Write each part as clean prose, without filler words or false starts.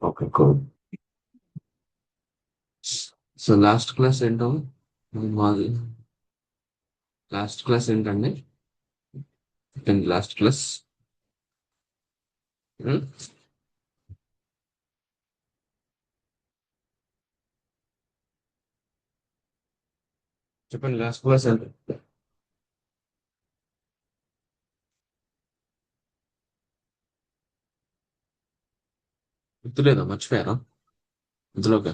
Okay. Cool. So last class ఏంటో మాది last class ఏంటండి? Last class. చెప్పండి, లాస్ట్ క్లాస్ ఏంటి? గుర్తులేదా? మర్చిపోయారా? ఇందులోకి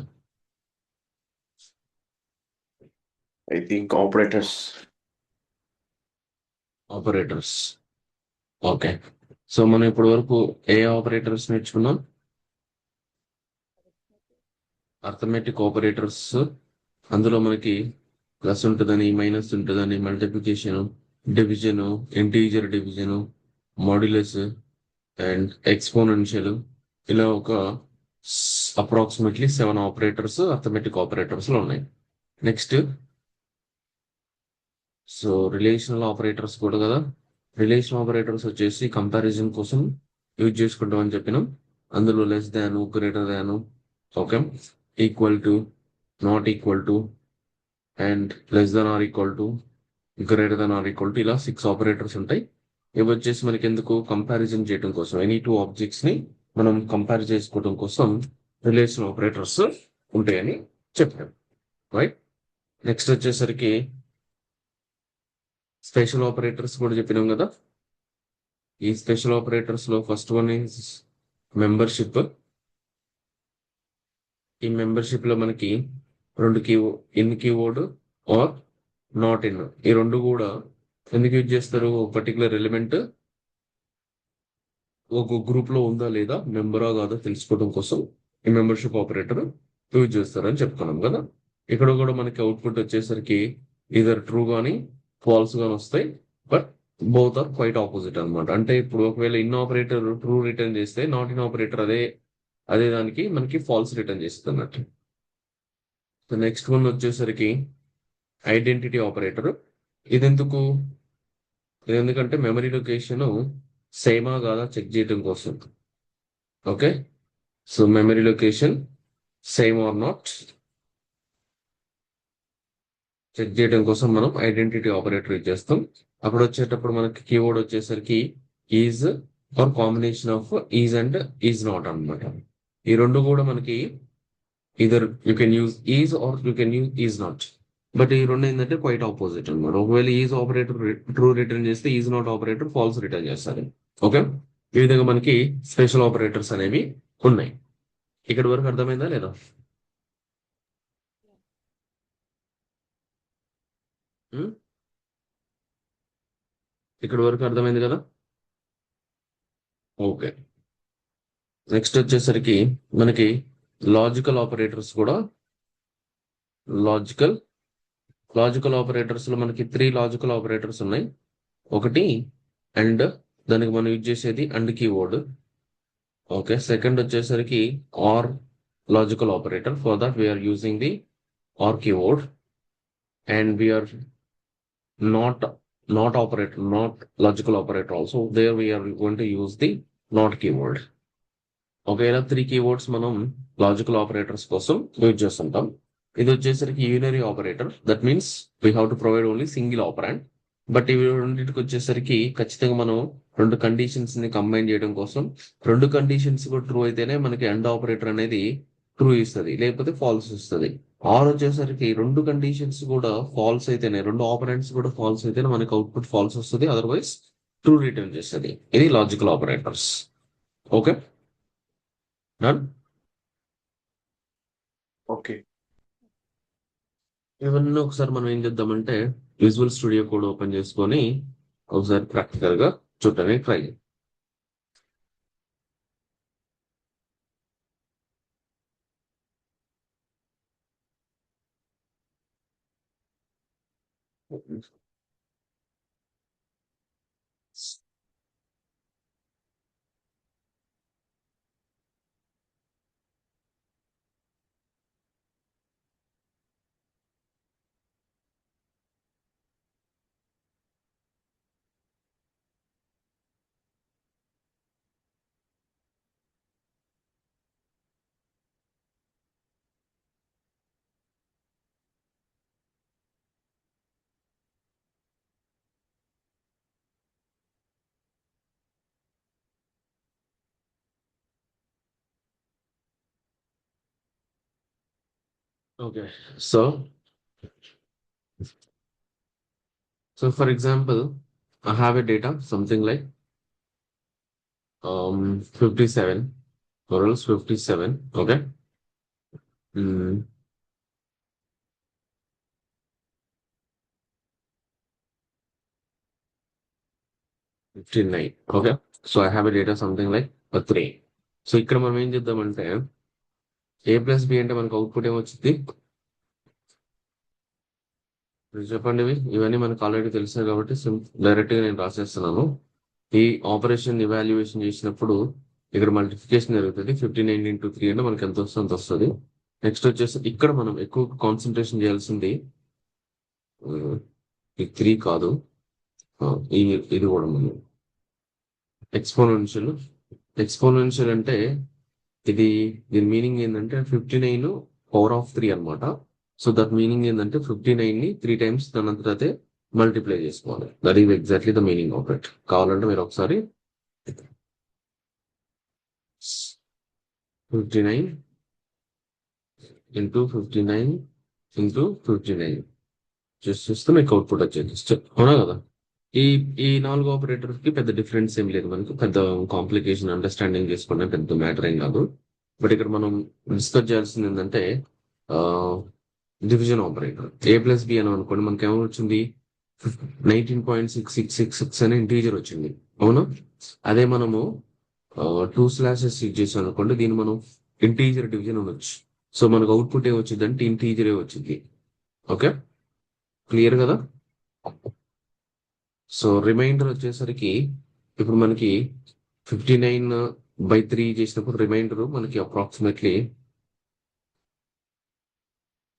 I think operators. Operators. Okay. So మనం ఇప్పటి వరకు ఏ ఆపరేటర్స్ నేర్చుకున్నాం? Arithmetic operators. అందులో మనకి ప్లస్ ఉంటుందని, మైనస్ ఉంటుందని, multiplication, division, integer division, modulus and exponential, ఇలా ఒక అప్రాక్సిమేట్లీ 7 ఆపరేటర్స్ అర్థమెటిక్ ఆపరేటర్స్ లో ఉన్నాయి. నెక్స్ట్, సో రిలేషనల్ ఆపరేటర్స్ కూడా కదా. రిలేషనల్ ఆపరేటర్స్ వచ్చేసి కంపారిజన్ కోసం యూజ్ చేసుకుంటాం అని చెప్పినాం. అందులో less Dan, greater Dan, okay, equal to, not equal to, and less than or equal to, greater than or equal to, ఇలా 6 ఆపరేటర్స్ ఉంటాయి. ఇవి వచ్చేసి మనకి ఎందుకు కంపారిజన్ చేయడం కోసం, ఎనీ టూ ఆబ్జెక్ట్స్ ని మనం కంపేర్ చేసుకోవడం కోసం రిలేషన్ ఆపరేటర్స్ ఉంటాయని చెప్పాం. రైట్. నెక్స్ట్ వచ్చేసరికి స్పెషల్ ఆపరేటర్స్ కూడా చెప్పినాం కదా. ఈ స్పెషల్ ఆపరేటర్స్ లో ఫస్ట్ వన్ ఈజ్ మెంబర్షిప్. ఈ మెంబర్షిప్ లో మనకి రెండు in keyword or not in, ఈ రెండు కూడా ఎందుకు యూజ్ చేస్తారు? ఒక పర్టికులర్ ఎలిమెంట్ ఒక గ్రూప్ లో ఉందా లేదా, మెంబరా కాదా తెలుసుకోవడం కోసం ఈ మెంబర్షిప్ ఆపరేటర్ యూజ్ చేస్తారని చెప్తున్నాం కదా. ఇక్కడ కూడా మనకి అవుట్పుట్ వచ్చేసరికి ఇదర్ ట్రూ గానీ ఫాల్స్ గానీ వస్తాయి. But both are quite opposite అన్నమాట. అంటే ఇప్పుడు ఒకవేళ ఇన్ ఆపరేటర్ ట్రూ రిటర్న్ చేస్తే, నాట్ ఇన్ ఆపరేటర్ అదే అదే దానికి మనకి ఫాల్స్ రిటర్న్ చేస్తుంది అన్నట్టు. సో నెక్స్ట్ వన్ వచ్చేసరికి ఐడెంటిటీ ఆపరేటర్. ఇది ఎందుకు? ఇది ఎందుకంటే మెమరీ లొకేషన్ సేమా కాదా చెక్ చేయడం కోసం. Okay. So memory location same or not check చేయడం కోసం మనం ఐడెంటిటీ ఆపరేటర్ యూజ్ చేస్తాం. అప్పుడు వచ్చేటప్పుడు మనకి కీవర్డ్ వచ్చేసరికి is or combination of is and is not అన్నమాట. ఈ రెండు కూడా మనకి either you can use is or you can use is not. But ఈ రెండు ఏంటంటే క్వైట్ ఆపోజిట్ అనమాట. ఒకవేళ ఈజ్ ఆపరేటర్ ట్రూ రిటర్న్ చేస్తే, is not operator false return చేస్తారు. ఓకే. ఈ విధంగా మనకి స్పెషల్ ఆపరేటర్స్ అనేవి ఉన్నాయి. ఇక్కడ వరకు అర్థమైందా లేదా? ఉం? ఇక్కడ వరకు అర్థమైంది కదా. ఓకే. నెక్స్ట్ వచ్చేసరికి మనకి లాజికల్ ఆపరేటర్స్ కూడా. లాజికల్ లాజికల్ ఆపరేటర్స్ లో మనకి 3 లాజికల్ ఆపరేటర్స్ ఉన్నాయి. ఒకటి అండ్, దానికి మనం యూజ్ చేసేది అండ్ కీవర్డ్. ఓకే. సెకండ్ వచ్చేసరికి or logical operator. For that we are using the or keyword. And we are not not operator, not logical operator also. There we are going to use the not keyword. ఒకవేళ 3 keywords మనం logical operators కోసం use చేస్తుంటాం. ఇది వచ్చేసరికి unary operator. That means we have to provide only single operand. But ఇవి రెండింటికి వచ్చేసరికి ఖచ్చితంగా మనం రెండు కండిషన్స్ ని కంబైన్ చేయడం కోసం, రెండు కండిషన్స్ కూడా ట్రూ అయితేనే మనకి అండ్ ఆపరేటర్ అనేది ట్రూ ఇస్తుంది, లేకపోతే ఫాల్స్ ఇస్తుంది. ఆర్ వచ్చేసరికి రెండు కండిషన్స్ కూడా ఫాల్స్ అయితేనే, రెండు ఆపరెంట్స్ కూడా ఫాల్స్ అయితేనే మనకి అవుట్పుట్ ఫాల్స్ వస్తుంది, అదర్వైజ్ ట్రూ రిటర్న్ చేస్తుంది. ఇది logical operators. Okay. Done. Okay. ఇవన్నీ ఒకసారి మనం ఏం చేద్దామంటే విజువల్ స్టూడియో కోడ్ ఓపెన్ చేసుకొని ఒకసారి ప్రాక్టికల్ గా చూడటానికి ట్రై చేద్దాం. Okay. So for example, I have a data, something like 57 or else 57. Okay. Mm, 59. Okay. So I have a data something like a 3. So ఇక్కడ మనం ఏం చేద్దామంటే A+B అంటే మనకు అవుట్పుట్ ఏమొచ్చింది? మీరు చెప్పండి ఇవన్నీ మనకు ఆల్రెడీ తెలుసు కాబట్టి డైరెక్ట్ గా నేను రాసేస్తున్నాను. ఈ ఆపరేషన్ ఇవాల్యుయేషన్ చేసినప్పుడు ఇక్కడ మల్టిప్లికేషన్ జరుగుతుంది. 59 ఇంటూ 3 అంటే మనకి ఎంత వస్తుంది అంత వస్తుంది. నెక్స్ట్ వచ్చేసి ఇక్కడ మనం ఎక్కువ కాన్సన్ట్రేషన్ చేయాల్సింది ఈ 3 కాదు, ఇది కూడా మనం ఎక్స్పోనెన్షియల్. ఎక్స్పోనెన్షియల్ అంటే దీని మీనింగ్ ఏంటంటే 59 పవర్ ఆఫ్ 3 అనమాట. సో దట్ మీనింగ్ ఏంటంటే 59 ని 3 టైమ్స్ దాని అంతటా అదే మల్టిప్లై చేసుకోవాలి. That is exactly the meaning of it. కావాలంటే మీరు ఒకసారి 59 ఇంటూ 59 ఇంటూ 59 చూస్తే మీకు అవుట్పుట్ వచ్చేది. అవునా కదా? ఈ ఈ 4 ఆపరేటర్ కి పెద్ద డిఫరెన్స్ ఏం లేదు, మనకి పెద్ద కాంప్లికేషన్ అండర్స్టాండింగ్ చేసుకునే పెద్ద మ్యాటర్ ఏం కాదు. బట్ ఇక్కడ మనం డిస్కస్ చేయాల్సింది ఏంటంటే డివిజన్ ఆపరేటర్. A+B అని అనుకోండి, మనకి ఏమొచ్చింది? 19.6666 అనే ఇంటీజర్ వచ్చింది. అవునా? అదే మనము 2 స్లాషెస్ యూజ్ చేసాం అనుకోండి, దీన్ని మనం ఇంటీజర్ డివిజన్ అనొచ్చు. సో మనకు అవుట్పుట్ ఏమొచ్చింది అంటే ఇంటీజరే వచ్చింది. ఓకే, క్లియర్ కదా? సో రిమైండర్ వచ్చేసరికి ఇప్పుడు మనకి 59/3 చేసినప్పుడు రిమైండర్ మనకి అప్రాక్సిమేట్లీ,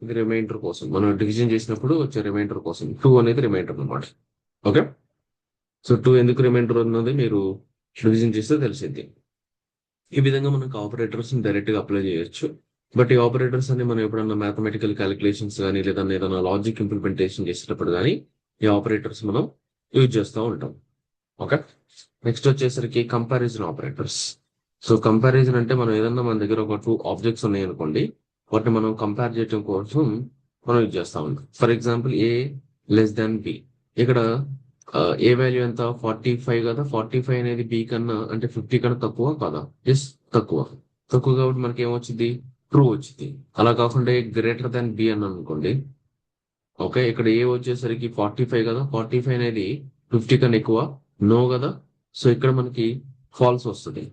ఇది రిమైండర్ కోసం మనం డివిజన్ చేసినప్పుడు వచ్చే రిమైండర్ కోసం 2 అనేది రిమైండర్ అనమాట. ఓకే, సో 2 ఎందుకు రిమైండర్ అన్నది మీరు డివిజన్ చేస్తే తెలిసింది. ఈ విధంగా మనకు ఆపరేటర్స్ డైరెక్ట్ గా అప్లై చేయొచ్చు. బట్ ఈ ఆపరేటర్స్ అన్ని మనం ఎప్పుడన్నా మ్యాథమెటికల్ క్యాలిక్యులేషన్స్ కానీ లేదా ఏదైనా లాజిక్ ఇంప్లిమెంటేషన్ చేసేటప్పుడు కానీ ఈ ఆపరేటర్స్ మనం యూజ్ చేస్తూ ఉంటాం. ఓకే, నెక్స్ట్ వచ్చేసరికి కంపారిజన్ ఆపరేటర్స్. సో కంపారిజన్ అంటే మనం ఏదన్నా మన దగ్గర ఒక 2 ఆబ్జెక్ట్స్ ఉన్నాయి అనుకోండి, వాటిని మనం కంపేర్ చేయడం కోసం మనం యూజ్ చేస్తా ఉంటాం. For example A<B. ఇక్కడ ఏ వాల్యూ ఎంత? 45 కదా. 45 అనేది B కన్నా అంటే 50 కన్నా తక్కువ కదా? ఎస్, తక్కువ. తక్కువ కాబట్టి మనకి ఏమొచ్చింది? ట్రూ వచ్చింది. అలా కాకుండా గ్రేటర్ దాన్ B అని అనుకోండి. ఓకే, ఇక్కడ ఏ వచ్చేసరికి 45 కదా. 45 అనేది 50 కన్నా ఎక్కువ, నో కదా. సో ఇక్కడ మనకి ఫాల్స్ వస్తుంది,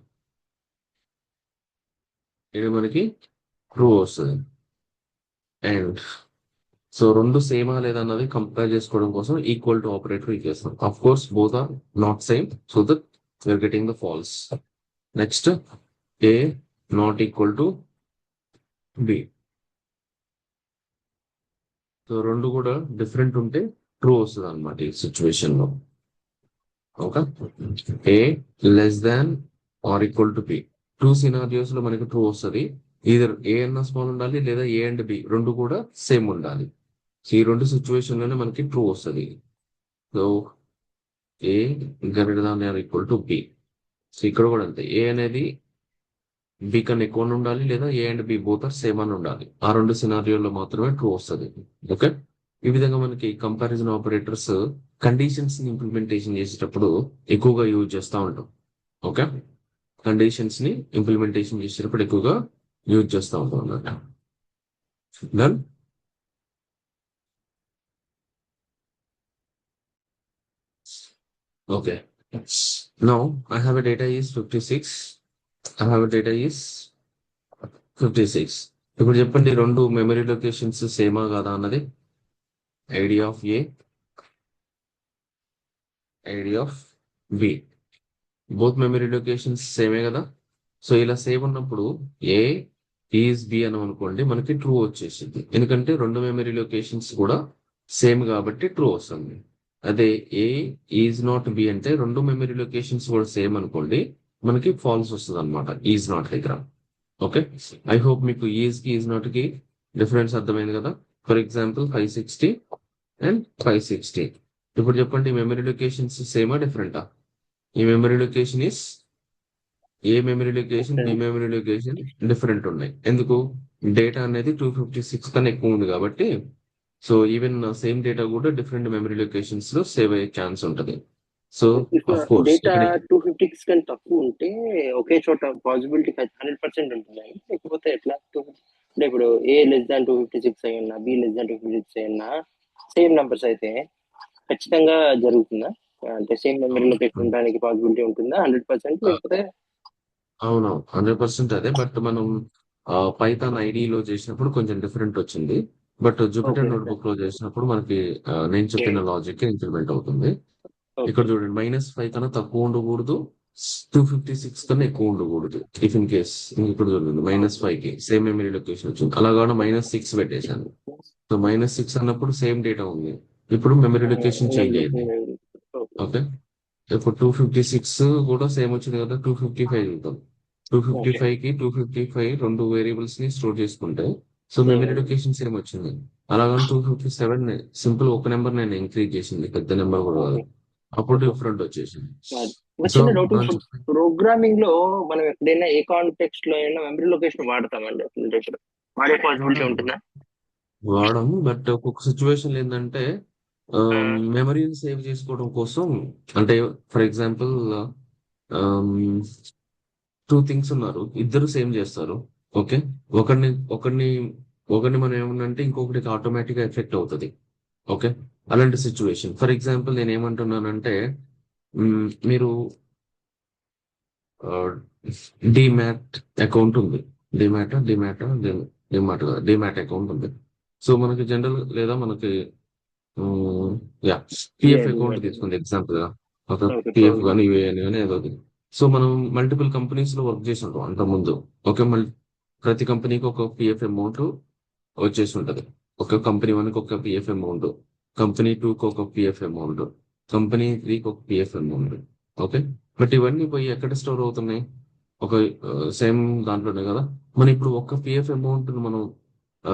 ఇక్కడ మనకి ట్రూ వస్తుంది. అండ్ సో రెండు సేమా లేదా అన్నది కంపేర్ చేసుకోవడం కోసం ఈక్వల్ టు ఆపరేటర్ యూజ్ చేస్తాం. Of course both are not same, so that you're getting the false. Next A not equal to B. So రెండు కూడా డిఫరెంట్ ఉంటే ట్రూ వస్తుంది అనమాట ఈ సిచ్యువేషన్ లో. Okay, A less than or equal to B. 2 scenarios లో మనకి true వస్తుంది. ఈధర్ A అన్న స్మాల్ ఉండాలి లేదా A అండ్ B రెండు కూడా సేమ్ ఉండాలి. సో ఈ రెండు సిచ్యువేషన్ లోనే మనకి ట్రూ వస్తుంది. So A greater than or equal to B. So ఇక్కడ కూడా అంతే, A అనేది B కన్నా ఎక్కువ ఉండాలి లేదా A and B both are same అని ఉండాలి. ఆ రెండు సినారియోలో మాత్రమే ట్రూ వస్తుంది. ఓకే, ఈ విధంగా మనకి కంపారిజన్ ఆపరేటర్స్ కండిషన్స్ ని ఇంప్లిమెంటేషన్ చేసేటప్పుడు ఎక్కువగా యూజ్ చేస్తూ ఉంటాం. ఓకే, కండిషన్స్ ని ఇంప్లిమెంటేషన్ చేసేటప్పుడు ఎక్కువగా యూజ్ చేస్తూ ఉంటాం అన్నమాట. Done. Okay, now I have a data is 56. I have a data is 56. ఇప్పుడు చెప్పండి, రెండు మెమరీ లొకేషన్స్ సేమా కాదా అన్నది. ID of A, ID of B, both memory locations సేమే కదా. సో ఇలా సేమ్ ఉన్నప్పుడు A ఈజ్ B అని అనుకోండి, మనకి ట్రూ వచ్చేసింది. ఎందుకంటే రెండు మెమరీ లొకేషన్స్ కూడా సేమ్ కాబట్టి ట్రూ వస్తుంది. అదే A ఈజ్ నాట్ B అంటే రెండు మెమరీ లొకేషన్స్ కూడా సేమ్ అనుకోండి, మనకి ఫాల్స్ వస్తుంది అనమాట ఈజ్ నాట్ దగ్గర. ఓకే, ఐ హోప్ మీకు ఈజ్ కి ఈజ్ నాట్ కి డిఫరెన్స్ అర్థమైంది కదా. For example 560 and 560. ఇప్పుడు చెప్పండి, మెమరీ లొకేషన్స్ సేమా డిఫరెంటా? ఈ memory location is A memory location, B memory location different ఉన్నాయి. ఎందుకు? డేటా అనేది 256 కన్నా ఎక్కువ ఉంది కాబట్టి సో ఈవెన్ సేమ్ డేటా కూడా డిఫరెంట్ మెమరీ లొకేషన్స్ లో సేవ్ అయ్యే ఛాన్స్ ఉంటుంది. సో ఇప్పుడు అఫ్ కోర్స్ డేటా ఇక్కడ 256 కన్నా తక్కువ ఉంటే ఒకే చోట పాసిబిలిటీ 100% ఉంటుంది, లేకపోతే ఎట్లా అంటే ఇప్పుడు ఏ లెస్ దాన్ 256 అయి ఉన్నా, బి లెస్ దాన్ 256 అయి ఉన్నా, సేమ్ నంబర్స్ అయితే ఖచ్చితంగా జరుగుతుందా? అంటే సేమ్ మెమరీ లొకేషన్ ఉండడానికి పాసిబిలిటీ ఉంటుందా 100%, లేకపోతే అవును 100% అదే. బట్ మనం పైథాన్ ఐడిలో చేసినప్పుడు కొంచెం డిఫరెంట్ వచ్చింది. బట్ జూపిటర్ ఓకే నోట్బుక్ లో చేసినప్పుడు మనకి నేను చెప్పిన లాజిక్ ఇంప్లిమెంట్ అవుతుంది. ఇక్కడ ఓకే చూడండి -5 కన్నా తక్కువ ఉండకూడదు, 256 కన్నా ఎక్కువ ఉండకూడదు. ఇఫ్ ఇన్ కేస్ ఇక్కడ చూడండి -5 కి సేమ్ మెమరీ లొకేషన్ వచ్చింది, అలాగా -6 పెట్టేశాను. సో -6 అన్నప్పుడు సేమ్ డేటా ఉంది, ఇప్పుడు మెమరీ లొకేషన్ చేంజ్ అయింది. ఓకే, ఇప్పుడు 256 కూడా సేమ్ వచ్చింది కదా, 255 చూద్దాం. 255 కి 255 రెండు వేరియబుల్స్ ని స్టోర్ చేసుకుంటే సో మెమరీ లొకేషన్ సేమ్ వచ్చింది. అలాగని 257 సింపుల్ ఒక నెంబర్ నేను ఇంక్రీజ్ చేసింది, పెద్ద నెంబర్ కూడా కాదు, అప్పుడు డిఫరెంట్ వచ్చేసింది. ఒక సో చిన్న డౌట్, మనం ఇప్పుడు ప్రోగ్రామింగ్ లో మనం ఎక్కడైనా ఏ కాంటెక్స్ట్ లో అయినా మెమరీ లొకేషన్ వాడతామండి, అంటే ఇప్పుడు వాడే పాసిబిలిటీ ఉంటుందా? వాడము, బట్ ఒక్కొక్క సిచ్యువేషన్ ఏంటంటే మెమరీని సేవ్ చేసుకోవడం కోసం, అంటే ఫర్ ఎగ్జాంపుల్ టూ థింగ్స్ ఉన్నారు, ఇద్దరు సేమ్ చేస్తారు. ఓకే, ఒకరిని ఒకరిని ఒకరిని మనం ఏమన్నంటే ఇంకొకటికి ఆటోమేటిక్ గా ఎఫెక్ట్ అవుతుంది. ఓకే, అలాంటి సిచ్యువేషన్ ఫర్ ఎగ్జాంపుల్ నేను ఏమంటున్నానంటే మీరు డిమాట్ అకౌంట్ ఉంది, డిమాట్ అకౌంట్ ఉంది. సో మనకి జనరల్ లేదా మనకి యా పిఎఫ్ అకౌంట్ తీసుకుంది ఎగ్జాంపుల్ గా, ఒక పిఎఫ్ కానీ యూఏఎన్ కానీ ఏదో ఒకటి. సో మనం మల్టిపుల్ కంపెనీస్ లో వర్క్ చేసి ఉంటాం అంత ముందు. ఓకే, ప్రతి కంపెనీకి ఒక పిఎఫ్ అమౌంట్ వచ్చేసి ఉంటది. ఒక కంపెనీ 1 కి ఒక పిఎఫ్ అమౌంట్, కంపెనీ 2 కి ఒక పిఎఫ్ అమౌంట్, కంపెనీ 3 కి ఒక పిఎఫ్ అమౌంట్. ఓకే, బట్ ఇవన్నీ పోయి ఎక్కడ స్టోర్ అవుతున్నాయి, ఒక సేమ్ దాంట్లోనే కదా. మనం ఇప్పుడు ఒక్క పిఎఫ్ అమౌంట్ మనం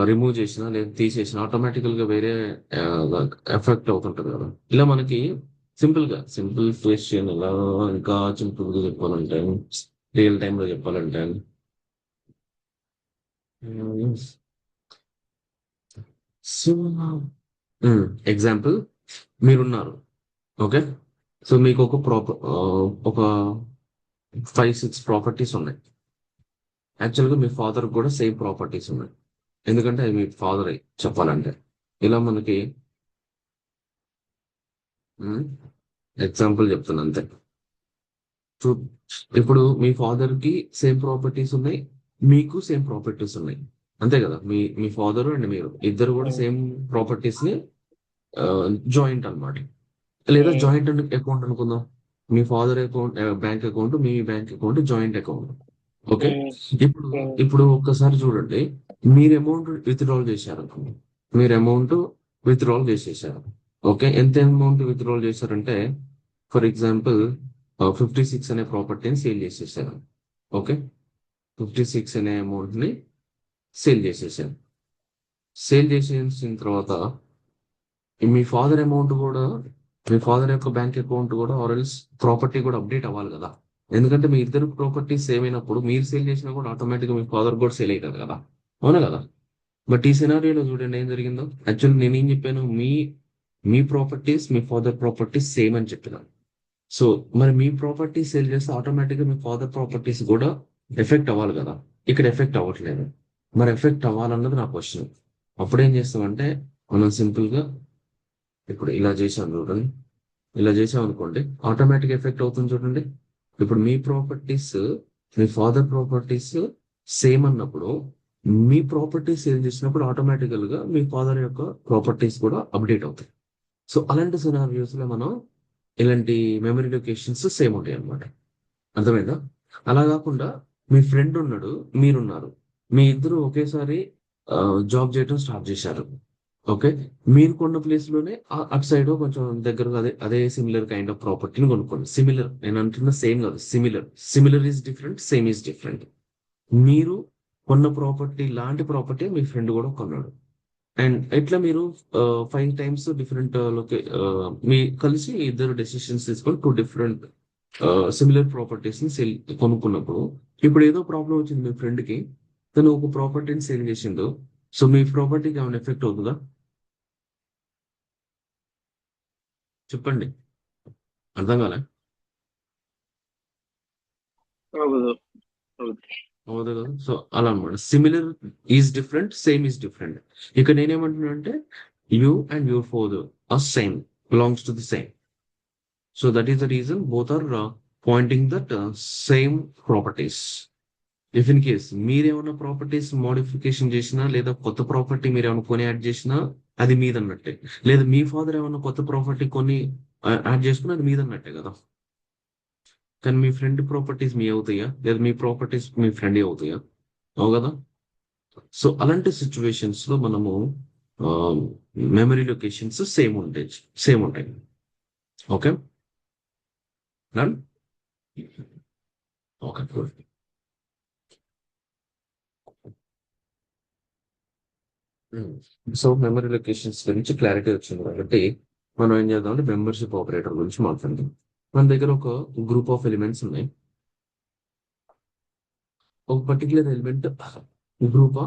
రిమూవ్ చేసినా లేదా తీసేసినా ఆటోమేటికల్ గా వేరే ఎఫెక్ట్ అవుతుంటది కదా. ఇలా మనకి సింపుల్ క్వశ్చన్ ఎలా ఇంకా సింపుల్ గా చెప్పాలంటే, రియల్ టైమ్ లో చెప్పాలంటే సో ఎగ్జాంపుల్ మీరున్నారు. ఓకే, సో మీకు ఒక 5-6 ప్రాపర్టీస్ ఉన్నాయి. యాక్చువల్గా మీ ఫాదర్ కూడా సేమ్ ప్రాపర్టీస్ ఉన్నాయి, ఎందుకంటే అది మీ ఫాదర్ చెప్పాలంటే. ఇలా మనకి ఎగ్జాంపుల్ చెప్తున్నా అంతే. చూ- ఇప్పుడు మీ ఫాదర్ కి సేమ్ ప్రాపర్టీస్ ఉన్నాయి, మీకు సేమ్ ప్రాపర్టీస్ ఉన్నాయి, అంతే కదా. మీ ఫాదర్ అండ్ మీరు ఇద్దరు కూడా సేమ్ ప్రాపర్టీస్ ని జాయింట్ అన్నమాట, లేదా జాయింట్ అకౌంట్ అనుకుందాం. మీ ఫాదర్ అకౌంట్ బ్యాంక్ అకౌంట్, మీ bank account joint account. Okay, ఇప్పుడు ఇప్పుడు ఒక్కసారి చూడండి, మీరు అమౌంట్ విత్డ్రాల్ చేశారు, మీరు అమౌంట్ విత్డ్రాల్ చేసేసారు. ఓకే, ఎంత అమౌంట్ విత్డ్రాల్ చేశారంటే ఫర్ ఎగ్జాంపుల్ 56 అనే ప్రాపర్టీని సేల్ చేసేసారు. ఓకే, 56 అనే అమౌంట్ ని సేల్ చేసేసారు. సేల్ చేసేసిన తర్వాత మీ ఫాదర్ అమౌంట్ కూడా, మీ ఫాదర్ యొక్క బ్యాంక్ అకౌంట్ కూడా ఆర్ఎల్స్ ప్రాపర్టీ కూడా అప్డేట్ అవ్వాలి కదా. ఎందుకంటే మీ ఇద్దరు ప్రాపర్టీ సేమ్ అయినప్పుడు మీరు సేల్ చేసినా కూడా ఆటోమేటిక్గా మీ ఫాదర్ కూడా సేల్ అవుతుంది కదా, అవునా కదా. బట్ ఈ సినారియోలో చూడండి ఏం జరిగిందో. యాక్చువల్లీ నేనేం చెప్పాను, మీ ప్రాపర్టీస్ మీ ఫాదర్ ప్రాపర్టీస్ సేమ్ అని చెప్పినాను. సో మరి మీ ప్రాపర్టీ సేల్ చేస్తే ఆటోమేటిక్గా మీ ఫాదర్ ప్రాపర్టీస్ కూడా ఎఫెక్ట్ అవ్వాలి కదా. ఇక్కడ ఎఫెక్ట్ అవ్వట్లేదు, మరి ఎఫెక్ట్ అవ్వాలన్నది నా క్వశ్చన్. అప్పుడు ఏం చేస్తామంటే మనం సింపుల్ గా ఇప్పుడు ఇలా చేసాం చూడండి, ఇలా చేసాం అనుకోండి ఆటోమేటిక్ ఎఫెక్ట్ అవుతుంది చూడండి. ఇప్పుడు మీ ప్రాపర్టీస్ మీ ఫాదర్ ప్రాపర్టీస్ సేమ్ అన్నప్పుడు మీ ప్రాపర్టీస్ సేల్ చేసినప్పుడు ఆటోమేటికల్ గా మీ ఫాదర్ యొక్క ప్రాపర్టీస్ కూడా అప్డేట్ అవుతాయి. సో అలాంటి సినారియోస్ లో మనం ఇలాంటి మెమరీ లొకేషన్స్ సేమ్ ఉంటాయి అన్నమాట. అర్థమైందా? అలా కాకుండా మీ ఫ్రెండ్ ఉన్నాడు, మీరున్నారు, మీ ఇద్దరు ఒకేసారి జాబ్ చేయడం స్టార్ట్ చేశారు. ఓకే, మీరు కొన్న ప్లేస్ లోనే అటు సైడ్ కొంచెం దగ్గరగా అదే అదే సిమిలర్ కైండ్ ఆఫ్ ప్రాపర్టీని కొనుక్కోండి. సిమిలర్ నేను అంటున్నా సేమ్ కాదు, similar is different, same is different. మీరు కొన్న ప్రాపర్టీ లాంటి ప్రాపర్టీ మీ ఫ్రెండ్ కూడా కొన్నాడు, అండ్ ఇట్లా మీరు 5 times డిఫరెంట్ మీ కలిసి ఇద్దరు డెసిషన్స్ తీసుకొని 2 డిఫరెంట్ సిమిలర్ ప్రాపర్టీస్ ని కొనుక్కున్నప్పుడు ఇప్పుడు ఏదో ప్రాబ్లం వచ్చింది మీ ఫ్రెండ్ కి, తను ఒక ప్రాపర్టీని సేల్ చేసిండు. సో మీ ప్రాపర్టీకి ఏమైనా ఎఫెక్ట్ అవుతుందా? చెప్పండి, అర్థం కాలే. అవ్వదు. అవ్వదు. అవుతుంది కదా. సో అలా అనమాట. Similar is different, same is different. ఇక నేనేమంటున్నా అంటే you and your father are same, belongs to the same. So that is the reason both are pointing that same properties. If in case మీరేమైనా properties modification చేసినా లేదా కొత్త property మీరు ఏమైనా కొని యాడ్ చేసినా అది మీదన్నట్టే. లేదా మీ ఫాదర్ ఏమైనా కొత్త ప్రాపర్టీ కొని యాడ్ చేసుకున్నా అది మీదన్నట్టే కదా. కానీ మీ ఫ్రెండ్ ప్రాపర్టీస్ మీ అవుతాయా, లేదా మీ ప్రాపర్టీస్ మీ ఫ్రెండ్ అవుతాయా? అవు కదా. సో అలాంటి సిచ్యువేషన్స్ లో మనము మెమరీ లొకేషన్స్ సేమ్ ఉంటాయి. Okay, done. Okay, good. So memory locations గురించి క్లారిటీ వచ్చింది కాబట్టి మనం ఏం చేద్దాం అంటే మెంబర్షిప్ ఆపరేటర్ గురించి మాట్లాడదాం. మన దగ్గర ఒక గ్రూప్ ఆఫ్ ఎలిమెంట్స్ ఉన్నాయి. ఒక పర్టికులర్ ఎలిమెంట్ గ్రూప్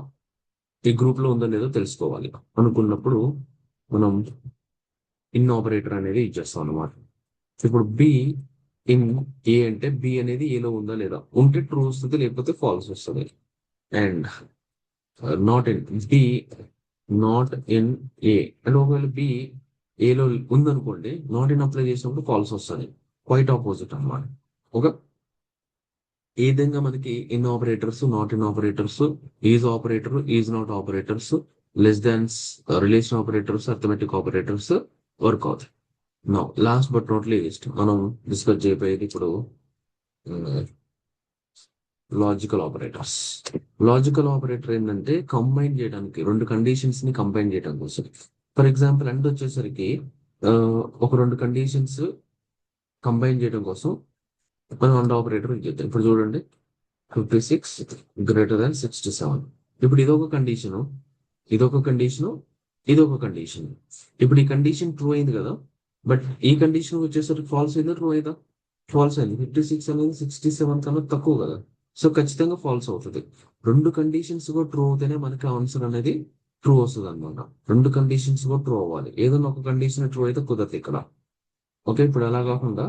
ఈ గ్రూప్ లో ఉందో లేదో తెలుసుకోవాలి అనుకున్నప్పుడు మనం ఇన్ ఆపరేటర్ అనేది ఇచ్చేస్తాం అనమాట. ఇప్పుడు బి ఇన్ ఏ అంటే బి అనేది ఏలో ఉందా లేదా, ఉంటే ట్రూ వస్తుంది, లేకపోతే ఫాల్స్ వస్తుంది. And not in B not in A అంటే ఒకవేళ బి ఏలో ఉందనుకోండి, నాట్ ఇన్ అప్లై చేసినప్పుడు ఫాల్స్ వస్తుంది. క్వైట్ ఆపోజిట్ అన్నమాట. ఓకే. ఈ విధంగా మనకి in operators, not in operators, is operator, is not operators, less thans, relation operators, arithmetic operators work అవుతాయి. No last but not least మనం డిస్కస్ చేయబోయేది ఇప్పుడు లాజికల్ ఆపరేటర్స్. లాజికల్ ఆపరేటర్ ఏంటంటే కంబైన్ చేయడానికి, రెండు కండిషన్స్ ని కంబైన్ చేయడం కోసం. ఫర్ ఎగ్జాంపుల్ అండ్ వచ్చేసరికి ఆ, ఒక రెండు కండిషన్స్ కంబైన్ చేయడం కోసం మనం అండ్ ఆపరేటర్ చేద్దాం. ఇప్పుడు చూడండి, 56 గ్రేటర్ దాన్ 67. ఇప్పుడు ఇదొక కండిషను, ఇదొక కండిషను, ఇదొక కండిషన్. ఇప్పుడు ఈ కండిషన్ ట్రూ అయింది కదా, బట్ ఈ కండిషన్ వచ్చేసరికి ఫాల్స్ అయిందా, ట్రూ అయిందా? ఫాల్స్ అయింది. 56 అనేది 67 కన్నా తక్కువ కదా, సో ఖచ్చితంగా ఫాల్స్ అవుతుంది. రెండు కండిషన్స్ కూడా ట్రూ అవుతేనే మనకి ఆన్సర్ అనేది ట్రూ వస్తుంది అనమాట. రెండు కండిషన్స్ కూడా ట్రూ అవ్వాలి. ఏదైనా ఒక కండిషన్ ట్రూ అయితే కుదరదు ఇక్కడ. ఓకే, ఇప్పుడు అలా కాకుండా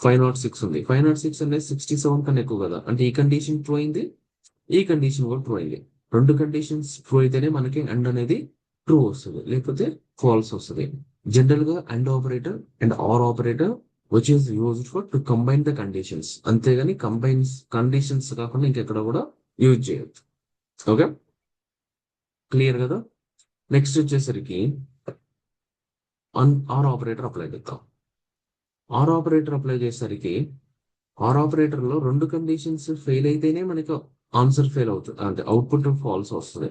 506 ఉంది. 506 అనేది 67 కన్నా ఎక్కువ కదా, అంటే ఈ కండిషన్ ట్రూ అయింది, ఈ కండిషన్ కూడా ట్రూ అయింది. రెండు కండిషన్స్ ట్రూ అయితేనే మనకి అండ్ అనేది ట్రూ వస్తుంది, లేకపోతే ఫాల్స్ వస్తుంది. జనరల్ గా and operator and or operator which is used for to combine the conditions, అంతేగాని కంబైన్స్ కండిషన్స్ కాకుండా ఇంకెక్కడ కూడా యూజ్ చేయొచ్చు. ఓకే, క్లియర్ కదా. నెక్స్ట్ వచ్చేసరికి ఆర్ ఆపరేటర్ అప్లై చేద్దాం. ఆర్ ఆపరేటర్ అప్లై చేసేసరికి ఆర్ ఆపరేటర్ లో రెండు కండిషన్స్ ఫెయిల్ అయితేనే మనకి ఆన్సర్ ఫెయిల్ అవుతుంది, అంటే అవుట్పుట్ ఫాల్స్ వస్తుంది.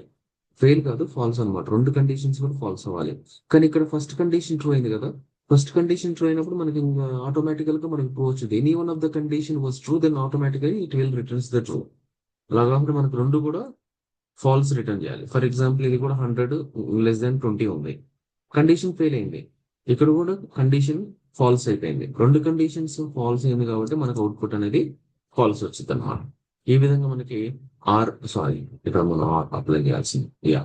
ఫెయిల్ కాదు, ఫాల్స్ అన్నమాట. రెండు కండిషన్స్ కూడా ఫాల్స్ అవ్వాలి. కానీ ఇక్కడ ఫస్ట్ కండిషన్ ట్రూ అయింది కదా, ఫస్ట్ కండిషన్ ట్రూ అయినప్పుడు మనకి ఆటోమేటికల్ గా మనకి ట్రూ వచ్చింది. Any one of the condition was true, then automatically it will returns the true. అలా కాకుండా మనకు రెండు కూడా ఫాల్స్ రిటర్న్ చేయాలి. ఫర్ ఎగ్జాంపుల్ ఇది కూడా 100 <20 ఉంది, కండిషన్ ఫెయిల్ అయింది. ఇక్కడ కూడా కండిషన్ ఫాల్స్ అయిపోయింది. రెండు కండిషన్స్ ఫాల్స్ అయింది కాబట్టి మనకు అవుట్పుట్ అనేది ఫాల్స్ వచ్చింది అనమాట. ఈ విధంగా మనకి ఇక్కడ మనం ఆర్ అప్లై చేయాల్సింది. యా,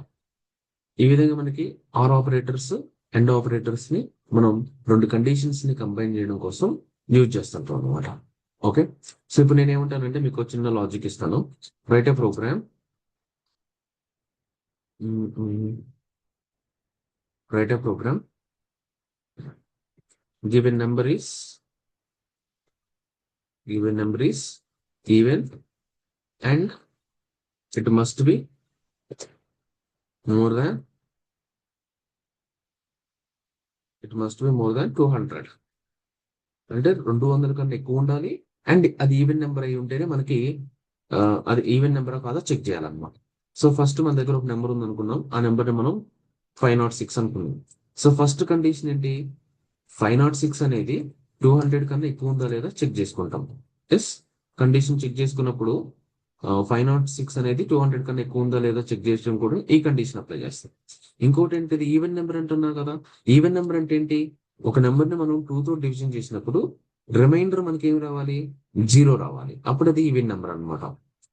ఈ విధంగా మనకి ఆర్ ఆపరేటర్స్ అండ్ ఆపరేటర్స్ ని మనం రెండు కండిషన్స్ ని కంబైన్ చేయడం కోసం యూజ్ చేస్తుంటాం అనమాట. ఓకే, సో ఇప్పుడు నేను ఏమంటానంటే మీకు చిన్న లాజిక్ ఇస్తాను. Write a program, write a program, given number is given even and it must be more than 200. అంటే 200 కన్నా ఎక్కువ ఉండాలి, అండ్ అది ఈవెన్ నెంబర్ అయి ఉంటేనే మనకి అది ఈవెన్ నెంబర్ కాదా చెక్ చేయాలన్నమాట. సో ఫస్ట్ మన దగ్గర ఒక నెంబర్ ఉంది అనుకున్నాం, ఆ నెంబర్ ని మనం 506 అనుకున్నాం. సో ఫస్ట్ కండిషన్ ఏంటి, 506 అనేది 200 కన్నా ఎక్కువ ఉందా లేదా చెక్ చేసుకుంటాం. ఎస్, కండిషన్ చెక్ చేసుకున్నప్పుడు 506 అనేది 200 కన్నా ఎక్కువ ఉందా లేదా చెక్ చేయడం కూడా ఈ కండిషన్ అప్లై చేస్తాం. ఇంకోటి ఏంటిది, ఈవెన్ నెంబర్ అంటున్నా కదా. ఈవెన్ నెంబర్ అంటే ఏంటి, ఒక నెంబర్ ని మనం 2 తో డివిజన్ చేసినప్పుడు రిమైండర్ మనకి ఏమి రావాలి, 0 రావాలి. అప్పుడు అది ఈవెన్ నెంబర్ అన్నమాట.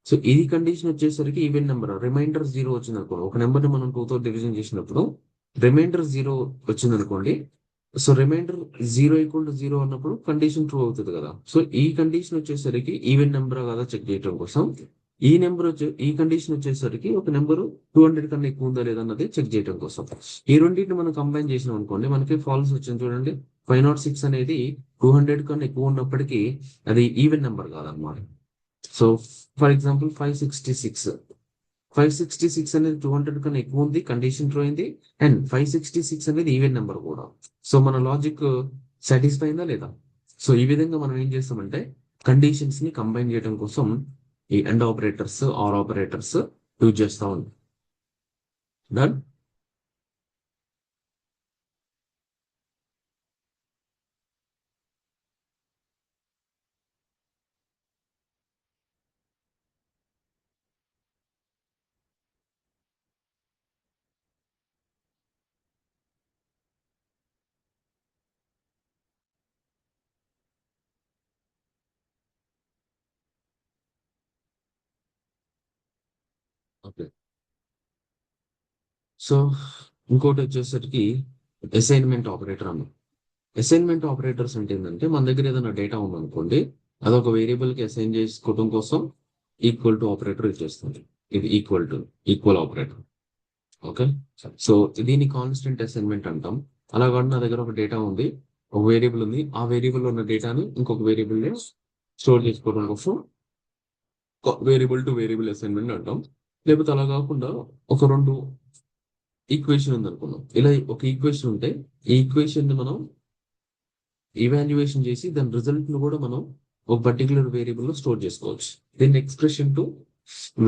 సో ఈ కండిషన్ వచ్చేసరికి ఈవెన్ నెంబర్ రిమైండర్ 0 వచ్చింది అనుకోండి, ఒక నెంబర్ ని మనం 2 తో డివిజన్ చేసినప్పుడు రిమైండర్ 0 వచ్చింది అనుకోండి. సో రిమైండర్ 0 అన్నప్పుడు కండిషన్ ట్రూ అవుతుంది కదా. సో ఈ కండిషన్ వచ్చేసరికి ఈవెన్ నెంబర్ కదా చెక్ చేయడం కోసం ఈ కండిషన్ వచ్చేసరికి ఒక నెంబర్ 200 కన్నా ఎక్కువ ఉందా లేదా అన్నది చెక్ చేయడం కోసం. ఈ రెండింటిని మనం కంబైన్ చేసినాం అనుకోండి, మనకి ఫాల్స్ వచ్చింది చూడండి. 506 అనేది 200 కన్నా ఎక్కువ ఉన్నప్పటికీ అది ఈవెన్ నెంబర్ కాదనమాట. సో ఫర్ ఎగ్జాంపుల్ 566 అనేది 200 కన్నా ఎక్కువ ఉంది, కండిషన్ ట్రూ అయింది. అండ్ 566 అనేది ఈవెన్ నెంబర్ కూడా. సో మన లాజిక్ సాటిస్ఫై అయిందా లేదా? సో ఈ విధంగా మనం ఏం చేస్తామంటే కండిషన్స్ ని కంబైన్ చేయడం కోసం ఈ and operators, or operators use చేస్తా ఉంటాం. డన్. ఓకే. సో ఇంకోటి వచ్చేసరికి అసైన్మెంట్ ఆపరేటర్ అన్న. అసైన్మెంట్ ఆపరేటర్స్ అంటే ఏంటంటే మన దగ్గర ఏదైనా డేటా ఉందనుకోండి, అదొక వేరియబుల్ కి అసైన్ చేసుకోవడం కోసం ఈక్వల్ టు ఆపరేటర్ ఇచ్చేస్తుంది. ఇది ఈక్వల్ ఆపరేటర్. ఓకే. సో దీన్ని కాన్స్టెంట్ అసైన్మెంట్ అంటాం. అలా కాకుండా నా దగ్గర ఒక డేటా ఉంది, ఒక వేరియబుల్ ఉంది, ఆ వేరియబుల్ ఉన్న డేటాని ఇంకొక వేరియబుల్ ని స్టోర్ చేసుకోవడం కోసం వేరియబుల్ టు వేరియబుల్ అసైన్మెంట్ అంటాం. లేకపోతే అలా కాకుండా ఒక రెండు ఈక్వేషన్ ఉంది అనుకున్నాం. ఇలా ఒక ఈక్వేషన్ ఉంటే ఈ ఈక్వేషన్ ని మనం ఇవాల్యుయేషన్ చేసి దాని రిజల్ట్ ను కూడా మనం ఒక పర్టికులర్ వేరియబుల్ లో స్టోర్ చేసుకోవచ్చు. దీన్ని ఎక్స్ప్రెషన్ టు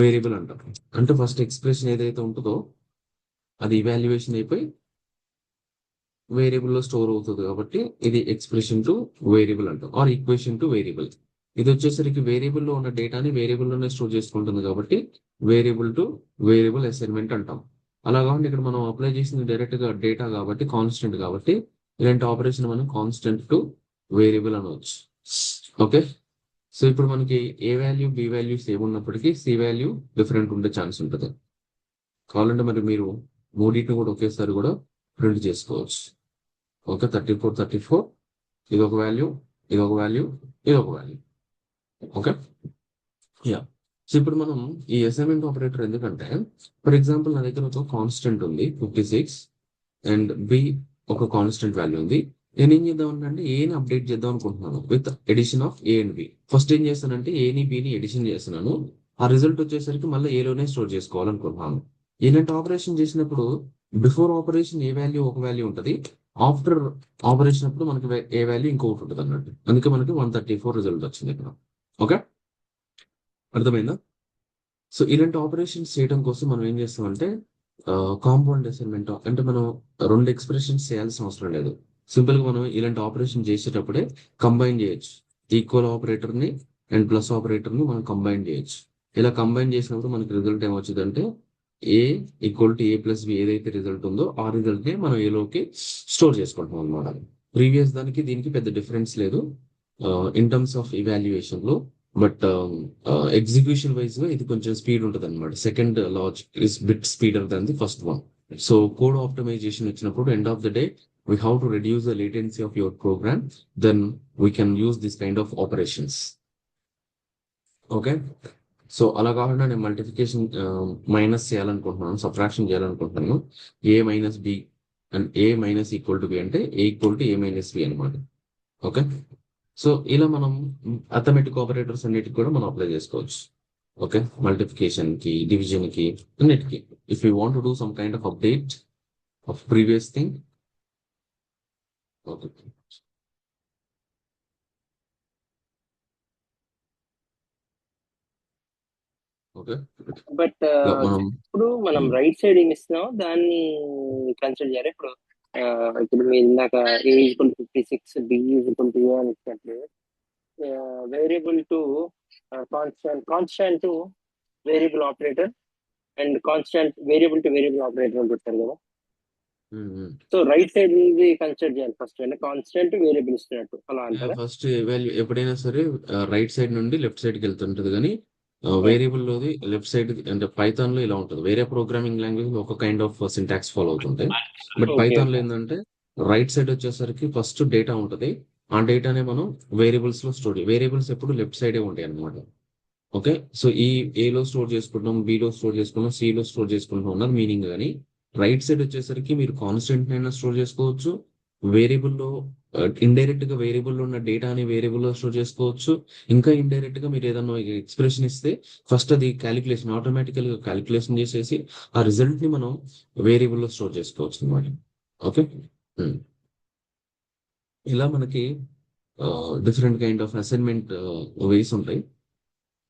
వేరియబుల్ అంటాం. అంటే ఫస్ట్ ఎక్స్ప్రెషన్ ఏదైతే ఉంటుందో అది ఇవాల్యుయేషన్ అయిపోయి వేరియబుల్ లో స్టోర్ అవుతుంది కాబట్టి ఇది ఎక్స్ప్రెషన్ టు వేరియబుల్ అంటాం, ఆర్ ఈక్వేషన్ టు వేరియబుల్. ఇది వచ్చేసరికి వేరియబుల్ లో ఉన్న డేటాని వేరియబుల్ లోనే స్టోర్ చేసుకుంటుంది కాబట్టి వేరియబుల్ టు వేరియబుల్ అసైన్మెంట్ అంటాం. అలా కాకుండా ఇక్కడ మనం అప్లై చేసింది డైరెక్ట్ గా డేటా కాబట్టి కాన్స్టెంట్ కాబట్టి ఇలాంటి ఆపరేషన్ మనం కాన్స్టెంట్ టు వేరియబుల్ అనవచ్చు. ఓకే. సో ఇప్పుడు మనకి ఏ వాల్యూ బి వాల్యూ సేమ్ ఉన్నప్పటికీ సి వాల్యూ డిఫరెంట్ ఉండే ఛాన్స్ ఉంటుంది. కావాలంటే మరి మీరు మూడింటిని కూడా ఒకేసారి కూడా ప్రింట్ చేసుకోవచ్చు. ఓకే. 34 ఇది ఒక వాల్యూ, ఇది ఒక వాల్యూ, ఇది ఒక వాల్యూ. ఓకే. యా. సో ఇప్పుడు మనం ఈ అసైన్మెంట్ ఆపరేటర్ ఎందుకంటే ఫర్ ఎగ్జాంపుల్ నా దగ్గర ఒక కాన్స్టెంట్ ఉంది 56 అండ్ బి ఒక కాన్స్టెంట్ వాల్యూ ఉంది. నేను ఏం చేద్దాం అంటే ఏని అప్డేట్ చేద్దాం అనుకుంటున్నాను with addition of A and B. First ఏం చేస్తానంటే ఏని బిని ఎడిషన్ చేస్తున్నాను. ఆ రిజల్ట్ వచ్చేసరికి మళ్ళీ ఏలోనే స్టోర్ చేసుకోవాలనుకుంటున్నాను. ఏంటంటే ఆపరేషన్ చేసినప్పుడు బిఫోర్ ఆపరేషన్ ఏ వాల్యూ ఒక వాల్యూ ఉంటుంది, ఆఫ్టర్ ఆపరేషన్ అప్పుడు మనకి ఏ వాల్యూ ఇంకొకటి ఉంటుంది అన్నట్టు. అందుకే మనకి 134 రిజల్ట్ వచ్చింది ఇక్కడ. ఓకే. అర్థమైందా? సో ఇలాంటి ఆపరేషన్స్ చేయడం కోసం మనం ఏం చేస్తామంటే కాంపౌండ్ అసైన్మెంట్ అంటే మనం రెండు ఎక్స్ప్రెషన్స్ చేయాల్సిన అవసరం లేదు. సింపుల్ గా మనం ఇలాంటి ఆపరేషన్ చేసేటప్పుడే కంబైన్ చేయొచ్చు. ఈక్వల్ ఆపరేటర్ ని అండ్ ప్లస్ ఆపరేటర్ ని మనం కంబైన్ చేయొచ్చు. ఇలా కంబైన్ చేసినప్పుడు మనకి రిజల్ట్ ఏమొచ్చిందంటే A equal to A plus B ఏదైతే రిజల్ట్ ఉందో ఆ రిజల్ట్ ని మనం ఏలోకి స్టోర్ చేసుకుంటాం అనమాట. ప్రీవియస్ దానికి దీనికి పెద్ద డిఫరెన్స్ లేదు ఇన్ టర్మ్స్ ఆఫ్ ఇవాల్యుయేషన్ లో. బట్ ఎగ్జిక్యూషన్ వైజ్ గా ఇది కొంచెం స్పీడ్ ఉంటుంది అనమాట. Second logic is bit speeder than the first one. So code optimization వచ్చినప్పుడు end of the day we have to reduce the latency of your program, then we can use this kind of operations. Okay. So అలా కాకుండా నేను multiplication minus చేయాలనుకుంటున్నాను, subtraction చేయాలనుకుంటున్నాను. A minus B and A minus equal to be అంటే A equal to A minus B అనమాట. Okay. So ఇలా మనం arithmetic operators అన్నిటికి కూడా మనం అప్లై చేసుకోవచ్చు. ఓకే. మల్టిప్లికేషన్ కి, డివిజన్ కి, అన్నిటికి. If you want to do some kind of update of previous thing. Okay. Okay. But మనం ఇప్పుడు మనం రైట్ సైడ్ ఏమి ఇస్తున్నాం దాన్ని కన్సిడర్ చేయాలి. ఇప్పుడు మీరు ఇందాక ఏ ఈక్వల్ 56 బి ఈక్వల్ టు ఏ అని ఇచ్చినట్లు variable to constant to variable operator and constant variable to variable operator అని పెట్టారు కదా. సో రైట్ సైడ్ నుంచి కన్సిడర్ చేయాలి ఫస్ట్, అంటే కాన్స్టాంట్ వేరియబుల్ ఇస్తున్నట్టు అలా అంటారా? ఫస్ట్ వాల్యూ ఎప్పుడైనా సరే రైట్ సైడ్ నుండి లెఫ్ట్ సైడ్ కి వెళ్తుంటది కానీ వేరియబుల్ లోది లెఫ్ట్ సైడ్ అంటే పైథాన్ లో ఇలా ఉంటుంది. వేరే ప్రోగ్రామింగ్ లాంగ్వేజ్ ఒక కైండ్ ఆఫ్ సింటాక్స్ ఫాలో అవుతుంటాయి. బట్ ఓకే పైథాన్ లో ఓకే ఏంటంటే రైట్ సైడ్ వచ్చేసరికి ఫస్ట్ డేటా ఉంటుంది. ఆ డేటానే మనం వేరియబుల్స్ లో స్టోర్ వేరియబుల్స్ ఎప్పుడు లెఫ్ట్ సైడే ఉంటాయి అన్నమాట. ఓకే, సో ఈ ఏ లో స్టోర్ చేసుకుంటాం, బి లో స్టోర్ చేసుకుంటాం, సి లో స్టోర్ చేసుకుంటాం అన్నది మీనింగ్. కానీ రైట్ సైడ్ వచ్చేసరికి మీరు కాన్స్టెంట్ అయినా స్టోర్ చేసుకోవచ్చు, వేరియబుల్ లో ఇండైరెక్ట్ గా వేరియబుల్ లో ఉన్న డేటాని వేరియబుల్ లో స్టోర్ చేసుకోవచ్చు. ఇంకా ఇండైరెక్ట్ గా మీరు ఏదన్నా ఎక్స్ప్రెషన్ ఇస్తే ఫస్ట్ అది క్యాలిక్యులేషన్ ఆటోమేటికల్ గా క్యాలిక్యులేషన్ చేసేసి ఆ రిజల్ట్ ని మనం వేరియబుల్ లో స్టోర్ చేసుకోవచ్చు అనమాట. ఓకే. ఇలా మనకి డిఫరెంట్ కైండ్ ఆఫ్ అసైన్మెంట్ వేస్ ఉంటాయి.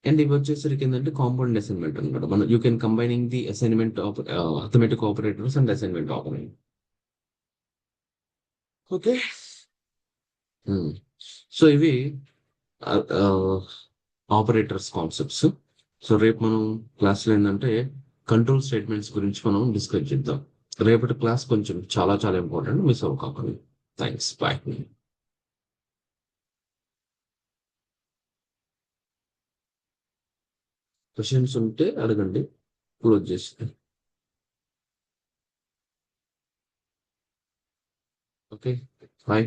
అండ్ ఇవి వచ్చేసరికి ఏంటంటే కాంపౌండ్ అసైన్మెంట్ అనమాట. మనం you can combining the assignment of arithmetic operators and assignment operator. Okay. So ఇవి ఆపరేటర్స్ కాన్సెప్ట్స్. సో రేపు మనం క్లాస్లో ఏంటంటే కంట్రోల్ స్టేట్మెంట్స్ గురించి మనం డిస్కస్ చేద్దాం. రేపటి క్లాస్ కొంచెం చాలా చాలా ఇంపార్టెంట్, మిస్ అవ్వకండి. Thanks, bye. క్వశ్చన్స్ ఉంటే అడగండి, క్లోజ్ చేసి. Okay, bye.